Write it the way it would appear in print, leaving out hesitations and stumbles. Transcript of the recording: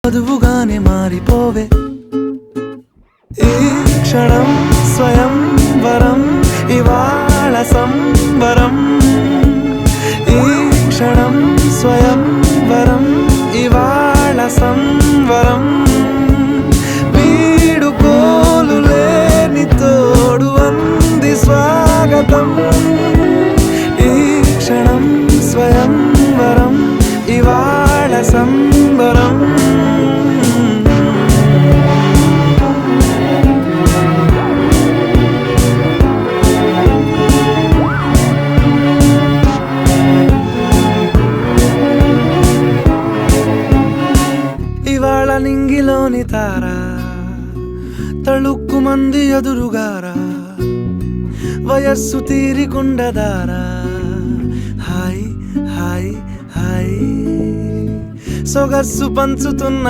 వధువుగానే మారిపోవే ఈ క్షణం స్వయం వరం ఇవాళ సంబరం ఈ క్షణం స్వయం వరం ఇవాళ సంవరం వీడుకోలు లేని తోడు అంది స్వాగతం ఈ క్షణం స్వయం వరం ఇవాళ సంబరం ఇవాళ నింగిలోని తారా తళుక్కు మంది ఎదురుగారా వయస్సు తీరికుండదారా హాయ్ హాయ్ హాయ్ సొగస్సు పంచుతున్న